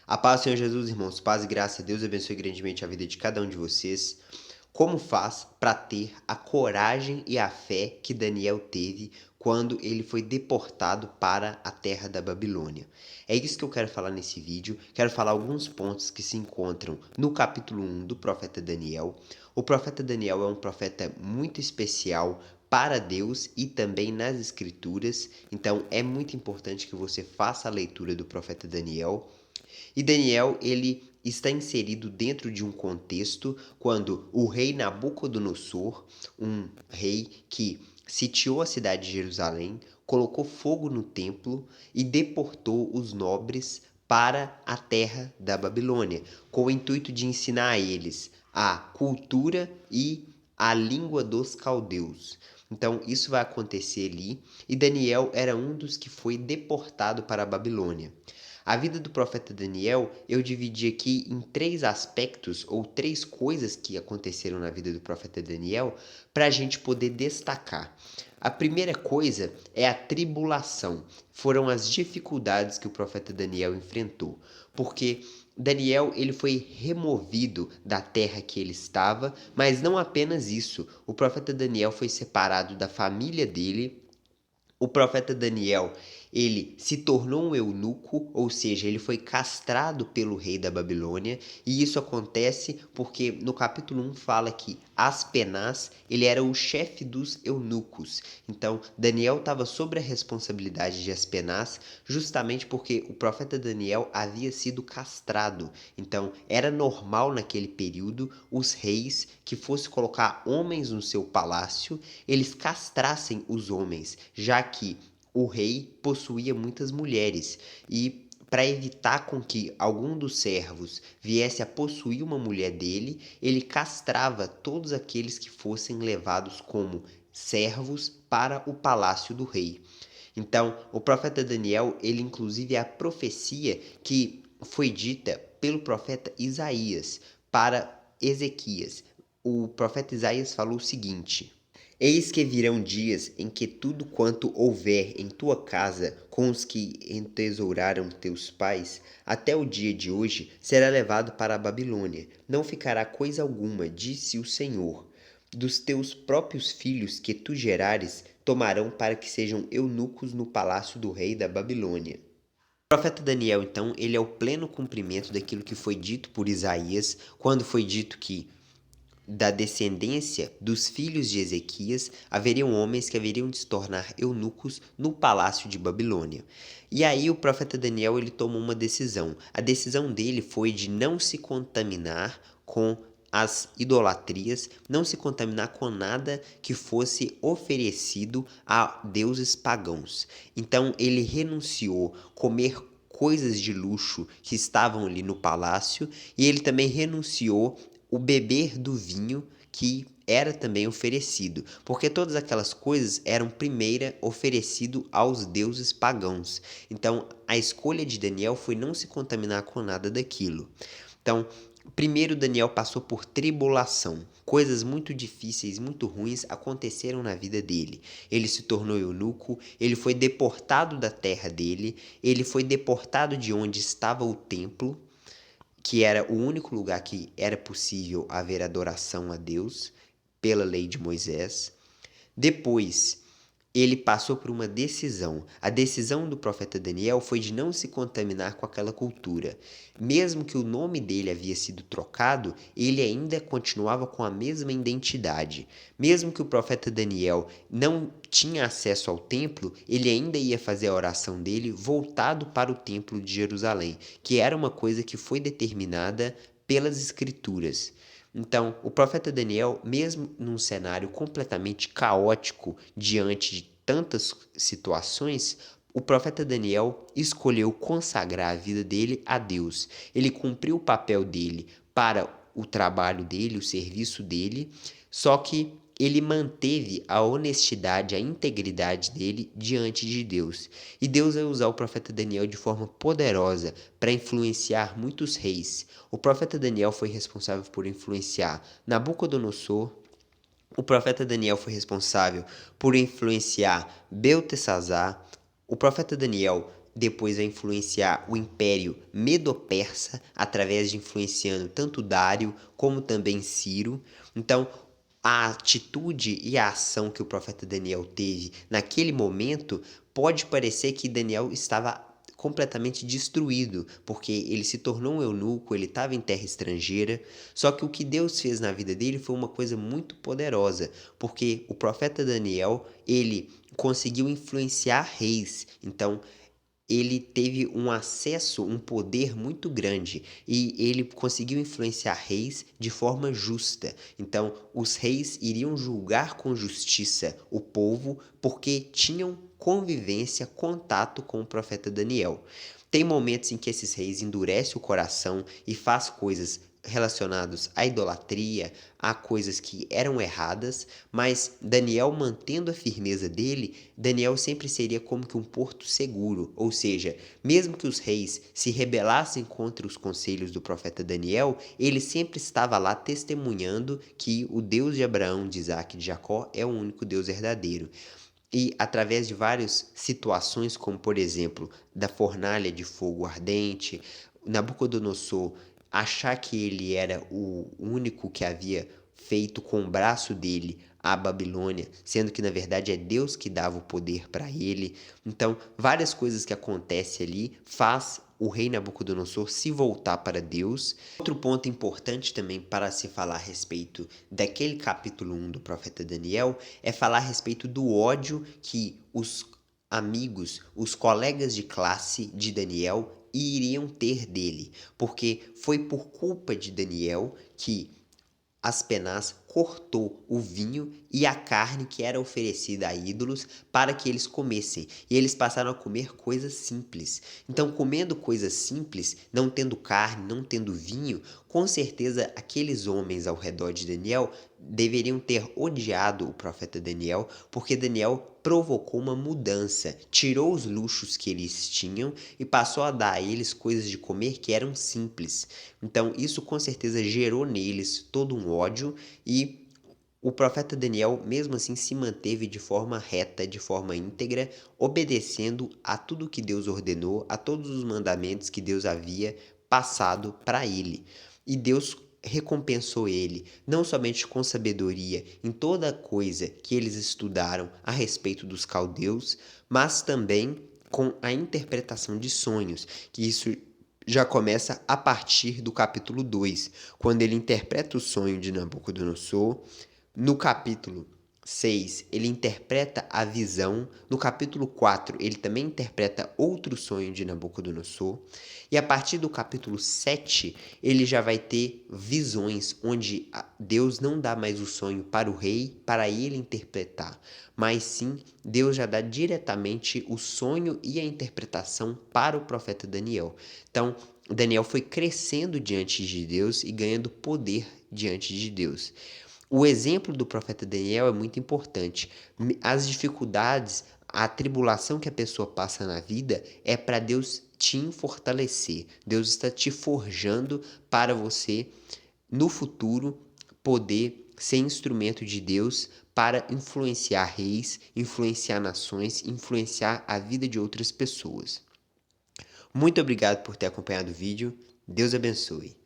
A paz do Senhor Jesus, irmãos, paz e graça a Deus abençoe grandemente a vida de cada um de vocês. Como faz para ter a coragem e a fé que Daniel teve quando ele foi deportado para a terra da Babilônia? É isso que eu quero falar nesse vídeo. Quero falar alguns pontos que se encontram no capítulo 1 do profeta Daniel. O profeta Daniel é um profeta muito especial para Deus e também nas Escrituras. Então é muito importante que você faça a leitura do profeta Daniel. E Daniel, ele está inserido dentro de um contexto quando o rei Nabucodonosor, um rei que sitiou a cidade de Jerusalém, colocou fogo no templo e deportou os nobres para a terra da Babilônia, com o intuito de ensinar a eles a cultura e a língua dos caldeus. Então, isso vai acontecer ali, e Daniel era um dos que foi deportado para a Babilônia. A vida do profeta Daniel eu dividi aqui em três aspectos ou três coisas que aconteceram na vida do profeta Daniel para a gente poder destacar. A primeira coisa é a tribulação. Foram as dificuldades que o profeta Daniel enfrentou, porque Daniel ele foi removido da terra que ele estava, mas não apenas isso. O profeta Daniel foi separado da família dele. O profeta Daniel, ele se tornou um eunuco, ou seja, ele foi castrado pelo rei da Babilônia, e isso acontece porque no capítulo 1 fala que Aspenaz, ele era o chefe dos eunucos. Então, Daniel estava sob a responsabilidade de Aspenaz, justamente porque o profeta Daniel havia sido castrado. Então, era normal naquele período os reis que fossem colocar homens no seu palácio, eles castrassem os homens, já que o rei possuía muitas mulheres e para evitar com que algum dos servos viesse a possuir uma mulher dele, ele castrava todos aqueles que fossem levados como servos para o palácio do rei. Então, o profeta Daniel, ele inclusive é a profecia que foi dita pelo profeta Isaías para Ezequias. O profeta Isaías falou o seguinte: Eis que virão dias em que tudo quanto houver em tua casa com os que entesouraram teus pais, até o dia de hoje, será levado para a Babilônia. Não ficará coisa alguma, disse o Senhor. Dos teus próprios filhos que tu gerares, tomarão para que sejam eunucos no palácio do rei da Babilônia. O profeta Daniel, então, ele é o pleno cumprimento daquilo que foi dito por Isaías, quando foi dito que da descendência dos filhos de Ezequias haveriam homens que haveriam de se tornar eunucos no palácio de Babilônia. E aí o profeta Daniel ele tomou uma decisão. A decisão dele foi de não se contaminar com as idolatrias, não se contaminar com nada que fosse oferecido a deuses pagãos. Então ele renunciou comer coisas de luxo que estavam ali no palácio e ele também renunciou o beber do vinho que era também oferecido, porque todas aquelas coisas eram primeira oferecido aos deuses pagãos. Então, a escolha de Daniel foi não se contaminar com nada daquilo. Então, primeiro Daniel passou por tribulação. Coisas muito difíceis, muito ruins aconteceram na vida dele. Ele se tornou eunuco, ele foi deportado da terra dele, ele foi deportado de onde estava o templo, que era o único lugar que era possível haver adoração a Deus pela lei de Moisés. Depois, ele passou por uma decisão. A decisão do profeta Daniel foi de não se contaminar com aquela cultura. Mesmo que o nome dele havia sido trocado, ele ainda continuava com a mesma identidade. Mesmo que o profeta Daniel não tinha acesso ao templo, ele ainda ia fazer a oração dele voltado para o templo de Jerusalém, que era uma coisa que foi determinada pelas escrituras. Então, o profeta Daniel, mesmo num cenário completamente caótico diante de tantas situações, o profeta Daniel escolheu consagrar a vida dele a Deus. Ele cumpriu o papel dele para o trabalho dele, o serviço dele, só que ele manteve a honestidade, a integridade dele diante de Deus. E Deus vai usar o profeta Daniel de forma poderosa para influenciar muitos reis. O profeta Daniel foi responsável por influenciar Nabucodonosor. O profeta Daniel foi responsável por influenciar Beltesazar. O profeta Daniel depois vai influenciar o Império Medo-Persa, através de influenciando tanto Dário como também Ciro. Então, a atitude e a ação que o profeta Daniel teve naquele momento pode parecer que Daniel estava completamente destruído, porque ele se tornou um eunuco, ele estava em terra estrangeira. Só que o que Deus fez na vida dele foi uma coisa muito poderosa, porque o profeta Daniel, ele conseguiu influenciar reis. Então, ele teve um acesso, um poder muito grande e ele conseguiu influenciar reis de forma justa. Então, os reis iriam julgar com justiça o povo porque tinham convivência, contato com o profeta Daniel. Tem momentos em que esses reis endurecem o coração e faz coisas relacionadas à idolatria, a coisas que eram erradas, mas Daniel, mantendo a firmeza dele, Daniel sempre seria como que um porto seguro, ou seja, mesmo que os reis se rebelassem contra os conselhos do profeta Daniel, ele sempre estava lá testemunhando que o Deus de Abraão, de Isaac e de Jacó é o único Deus verdadeiro. E através de várias situações, como por exemplo, da fornalha de fogo ardente, Nabucodonosor achar que ele era o único que havia feito com o braço dele a Babilônia, sendo que na verdade é Deus que dava o poder para ele. Então, várias coisas que acontecem ali faz o rei Nabucodonosor se voltar para Deus. Outro ponto importante também para se falar a respeito daquele capítulo 1 do profeta Daniel é falar a respeito do ódio que os amigos, os colegas de classe de Daniel iriam ter dele, porque foi por culpa de Daniel que Aspenaz cortou o vinho e a carne que era oferecida a ídolos para que eles comessem, e eles passaram a comer coisas simples. Então, comendo coisas simples, não tendo carne, não tendo vinho, com certeza aqueles homens ao redor de Daniel deveriam ter odiado o profeta Daniel, porque Daniel provocou uma mudança, tirou os luxos que eles tinham e passou a dar a eles coisas de comer que eram simples. Então, isso com certeza gerou neles todo um ódio e o profeta Daniel, mesmo assim, se manteve de forma reta, de forma íntegra, obedecendo a tudo que Deus ordenou, a todos os mandamentos que Deus havia passado para ele. E Deus recompensou ele, não somente com sabedoria em toda coisa que eles estudaram a respeito dos caldeus, mas também com a interpretação de sonhos, que isso já começa a partir do capítulo 2, quando ele interpreta o sonho de Nabucodonosor. No capítulo 6, ele interpreta a visão. No capítulo 4, ele também interpreta outro sonho de Nabucodonosor. E a partir do capítulo 7, ele já vai ter visões, onde Deus não dá mais o sonho para o rei, para ele interpretar, mas sim Deus já dá diretamente o sonho e a interpretação para o profeta Daniel. Então, Daniel foi crescendo diante de Deus e ganhando poder diante de Deus. O exemplo do profeta Daniel é muito importante. As dificuldades, a tribulação que a pessoa passa na vida é para Deus te fortalecer. Deus está te forjando para você, no futuro, poder ser instrumento de Deus para influenciar reis, influenciar nações, influenciar a vida de outras pessoas. Muito obrigado por ter acompanhado o vídeo. Deus abençoe.